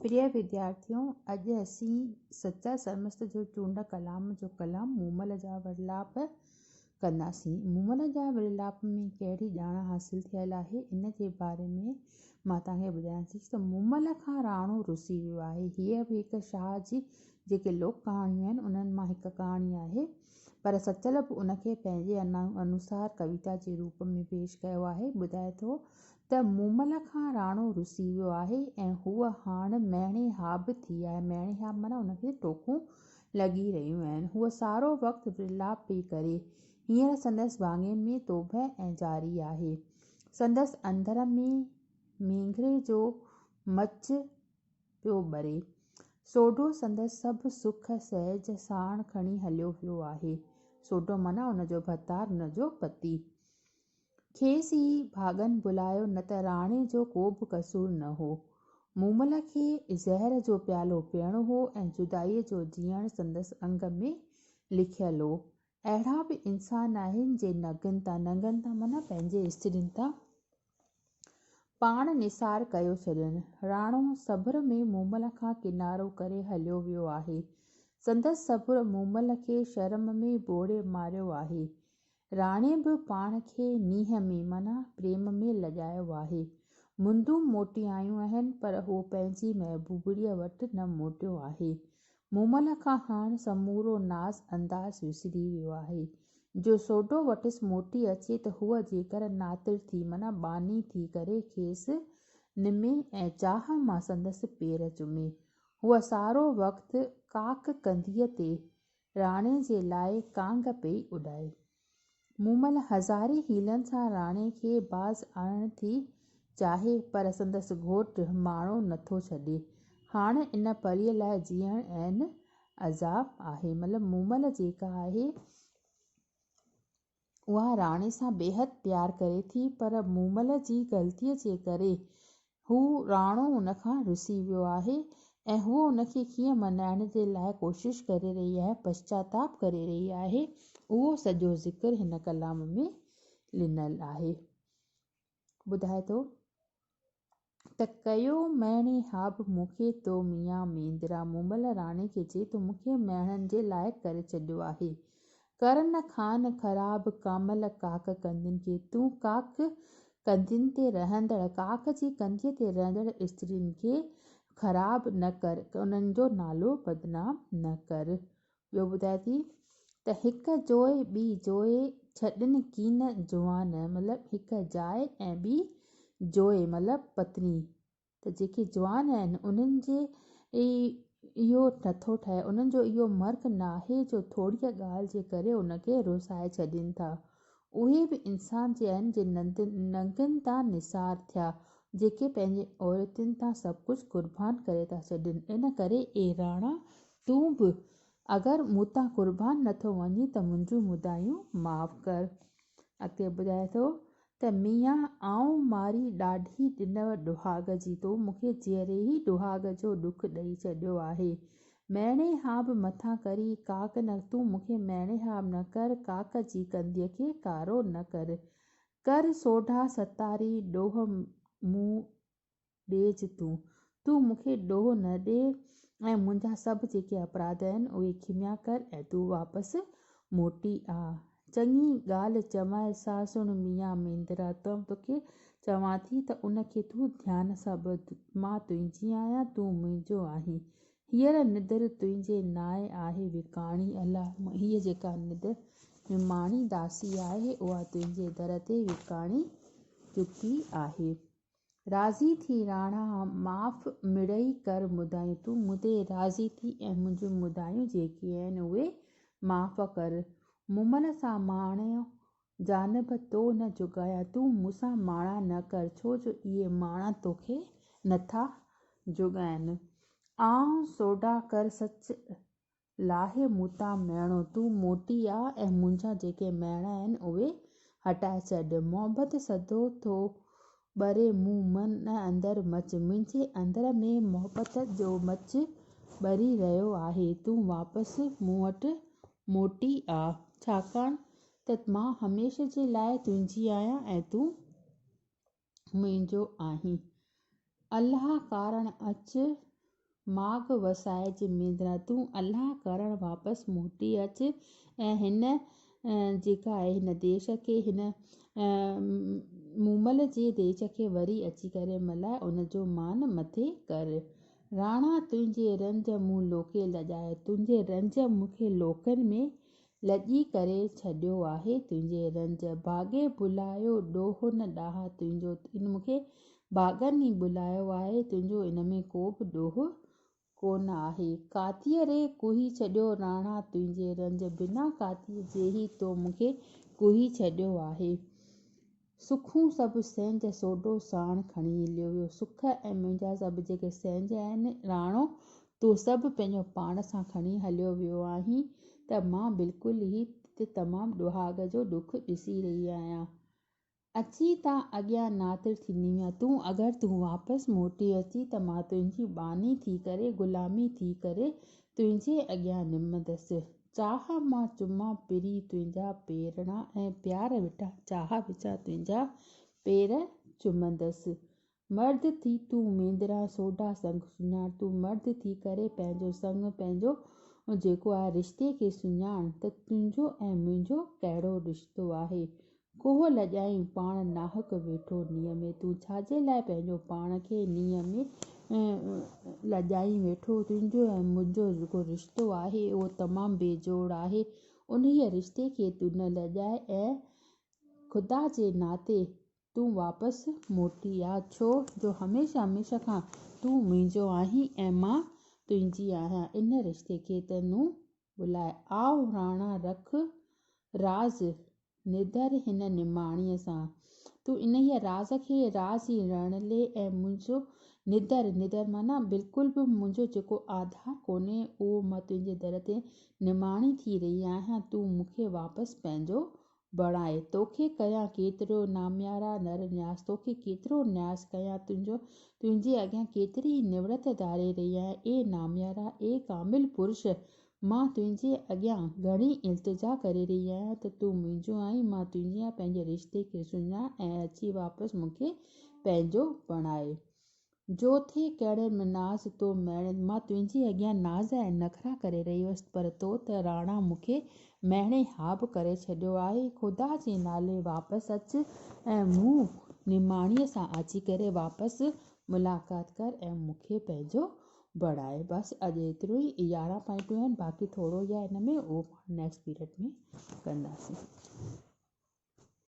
प्रिय विद्यार्थियों, अॼु असीं सचा सरमस्त जो चूंड कलाम जो कलाम मूमल जा विरलाप कंदासीं। मूमल जा विरलाप में कहिड़ी ॼाण हासिल थियल आहे, इन जे बारे में मां तव्हांखे ॿुधायां थी। त मूमल खां राणो रुसी वियो आहे। हीअ बि हिकु शाह जी जेके लोक कहाणियूं आहिनि उन्हनि मां हिकु कहाणी आहे, पर सचल बि उनखे पंहिंजे अनुसार कविता जे रूप में पेश कयो आहे। ॿुधाए थो त मूमल खां राणो रुसी वियो आहे ऐं हूअ हाणे मेणे हाब थी आहे। मेणे हाब माना उनखे टोकूं लॻी रहियूं आहिनि। हूअ सारो वक़्तु विरलाप पई करे। हींअर संदसि वाङे में तोभ ऐं जारी आहे। संदसि अंदर में मेंघरे जो मच पियो ॿरे। सोढो संदसि सभु सुख सहज साण खणी हलियो वियो आहे। सोढो माना उनजो भतार, उनजो पति। खेसि ई भाॻनि बुलायो, न त राणे जो को बि कसूर न हो। मूमल खे ज़हर जो प्यालो पीअणो हो ऐं जुदाईअ जो जीअण संदसि अंग में लिखियल हो। अहिड़ा बि इंसान आहिनि जे नंगनि था माना पंहिंजे स्त्रियुनि तां पाण निसार कयो छॾनि। राणो सब्र में मूमल खां किनारो करे हलियो वियो आहे। संदसि सब्र मूमल खे शर्म में ॿोड़े मारियो आहे। राणे बि पाण खे नीह में माना प्रेम में लॼायो आहे। मुंदूं मोटी आयूं आहिनि, पर हू पंहिंजी महबूबड़ीअ वटि न मोटियो आहे। मूमल खां हाणे समूरो नाज़ अंदाज़ विसरी वियो आहे। जो सोढो वटिसि मोटी अचे त हूअ जेकर नातिर थी माना बानी थी करे खेसि निमे ऐं चाह मां संदसि पेर चुमे। हूअ सारो वक़्तु काक कंधीअ ते राणे जे लाइ कांग पई उॾाए। मूमल हज़ारे हीलनि सां राणे खे बाज़ आणण थी चाहे, पर संदसि घोटु माणो नथो छॾे। हाणे इन परीअ लाइ जीअण ऐं अज़ाब आहे। मतिलबु मूमल जेका आहे उहा राणे सां बेहदि प्यारु करे थी, पर मूमल जी ग़लतीअ जे करे हू राणो उनखां रुसी वियो आहे ऐं हूअ उनखे कीअं मनाइण जे लाइ कोशिशि करे रही आहे, पश्चाताप करे रही आहे। उहो सॼो ज़िक्र हिन कलाम में ॾिनल आहे। ॿुधाए थो त कयो मेणे हाब मूंखे तो मियां मेंदरा। मूमल राणे खे चए थो मूंखे मेणनि जे लाइक़ु करे छॾियो आहे। कर न खान ख़राब कामल काक कंदियुनि खे। तूं काक कंदियुनि ते रहंदड़, काक जी कंधीअ ते रहंदड़ स्त्रियुनि खे ख़राब न कर, उन्हनि जो नालो बदनाम न कर। ॿियो ॿुधाए थी त हिकु जोए ॿी जोए छॾनि कीन जुवान। मतिलबु हिकु जाइ ऐं ॿी जोए मतिलबु पत्नी। त जेके जवान आहिनि उन्हनि जे इहो नथो ठहे, उन्हनि जो इहो मर्क न आहे जो थोरीअ ॻाल्हि जे करे उनखे रुसाए छॾनि था। उहे बि इंसान जे आहिनि जे नंगनि तां निसार थिया, जेके पंहिंजे औरतुनि तां सभु कुझु क़ुर्बान करे था छॾनि। इन करे ए राणा, तूं बि अगरि मूं तां क़ुर्बान नथो वञी त मुंहिंजूं मुदायूं माफ़ु कर। अॻिते ॿुधाए थो त मियां आऊं मारी ॾाढी ॾिनव डुहाग जी, तो मूंखे जीअरे ई डुहाग जो ॾुखु ॾेई छॾियो आहे। मेणे हाब मथां करी काक न, तूं मूंखे मेणे हाब न कर, काक जी कंधीअ खे कारो न कर। कर सोढा सतारी ॾोह मूं ॾेज तूं मूंखे ॾोह न ॾे ऐं मुंहिंजा सभु जेके अपराध आहिनि उहे खिमिया कर ऐं तूं वापसि मोटी आ। चङी ॻाल्हि चवाए सा सुण मियां मेंदरा, तोखे चवां थी त उनखे तूं ध्यान सां ॿुध। मां तुंहिंजी आहियां, तूं मुंहिंजो आहीं। हींअर निदर तुंहिंजे नाए आहे विकाणी। अलाह, हीअ जेका निदर माणी दासी आहे उहा तुंहिंजे दर ते विकाणी चुकी आहे। राज़ी थी राणा माफ़ मिड़ई कर मुदायूं। तूं मुदे राज़ी थी ऐं मुंहिंजूं मुदायूं जेके आहिनि उहे माफ़ कर। मूमल सां माणियो जानब तो न जुगाया, तूं मूंसां माणा न कर, छो जो इहे माणा तोखे नथा जुगाइनि। आऊं सोढा कर सच लाहे मूं तां मेणो, तूं मोटी आ ऐं मुंहिंजा जेके मेणा आहिनि उहे हटाए छॾ। मोहबत सदो थो ॿरे मूं मन अंदरि मच, मुंहिंजे अंदर में मोहबत जो मच ॿरी रहियो आहे। तूं वापसि मूं वटि मोटी आ, छाकाणि त मां हमेशह जे लाइ तुंहिंजी आहियां ऐं तूं मुंहिंजो आहीं। अलाह कारण अच माॻ वसाए मेंद्रा तूं अलाह करण वापसि मोटी अचु ऐं हिन जेका आहे हिन देश खे हिन मूमल जे देश खे वरी अची करे मल्हाए उनजो मान मथे कर। राणा तुंहिंजे रंज मूं लोके लॼाए, तुंहिंजे रंज मूंखे लोकनि में लॼी करे छॾियो आहे। तुंहिंजे रंज भाॻे बुलायो ॾोहो न ॾाह, तुंहिंजो इन मूंखे भाॻनि ई बुलायो आहे, तुंहिंजो इन में को बि ॾोहो कोन आहे। कातीअ रे कुही छॾियो राणा तुंहिंजे रंज, बिना कातीअ जे ई तो मूंखे कुही छॾियो आहे। सुखूं सभु सेंज सोढो साण खणी हलियो वियो, सुख ऐं मुंहिंजा सभु जेके सेंज आहिनि राणो तूं सभु पंहिंजो पाण सां खणी हलियो वियो आहीं, त मां बिल्कुलु ई तमामु ॾुहाग जो ॾुखु ॾिसी रही आहियां। अची तां अॻियां नातिर थींदी आहे, तूं अगरि तूं वापसि मोटी अची त मां तुंहिंजी बानी थी करे ग़ुलामी थी करे तुंहिंजे अॻियां निमंदसि। चाह मां चुमा पिरी तुंहिंजा पेरड़ा ऐं प्यार विटा चाह विचा तुंहिंजा पेर चुमंदसि। मर्द थी तूं मेंद्रा सोढा संग सुञाण, तूं मर्द थी करे पंहिंजो संग पंहिंजो जेको आहे रिश्ते खे सुञाण त तुंहिंजो ऐं मुंहिंजो कहिड़ो रिश्तो आहे। कोह लॼाई पाण नाहक वेठो नीअ में, तूं छाजे लाइ पंहिंजो पाण खे नीअ में लॼाई वेठो। तुंहिंजो ऐं मुंहिंजो जेको रिश्तो आहे उहो तमामु बेजोड़ आहे, उन रिश्ते खे तूं न लॼाए ऐं ख़ुदा जे नाते तूं वापसि मोटी आ, छो जो हमेशह हमेशह खां तूं मुंहिंजो आहीं ऐं मां तुंहिंजी आहियां। इन रिश्ते खे त नूं बुलाए आओ राणा रख राज़ निदर हिन निमाणीअ सां, तूं इन राज़ खे राज़ ई रण ले ऐं मुंहिंजो निदर माना बिल्कुलु बि मुंहिंजो जेको आधार कोन्हे उहो मां तुंहिंजे दर ते निमाणी थी रही आहियां। तूं मूंखे वापसि पंहिंजो बणाए, तोखे कयां केतिरो नाम्यारा नर न्यास, तोखे केतिरो न्यास कयां, तुंहिंजे अॻियां केतिरी निवृत धारे रही आहियां। ए नाम्यारा ए कामिल पुरुष, मां तुंहिंजे अॻियां घणी इल्तिजा करे रही आहियां त तूं मुंहिंजो आहीं, मां तुंहिंजी आहियां। पंहिंजे रिश्ते खे सुञाण ऐं अची वापसि मूंखे पंहिंजो बणाए। जो थे कहिड़े नाज़ तो मैणे, मां तुंहिंजे अॻियां नाज़ ऐं नख़रा करे रही हुअसि, पर तो त राणा मूंखे मैणे हा बि करे छॾियो आहे। ख़ुदा जे नाले वापसि अचु ऐं मूं निमाणीअ सां अची करे वापसि मुलाक़ात कर ऐं मूंखे पंहिंजो बणाए। बसि अॼु एतिरो ई, 11 पॉइंटूं आहिनि, बाक़ी थोरो ई आहे हिन में, उहो नेक्स्ट पीरियड में कंदासीं।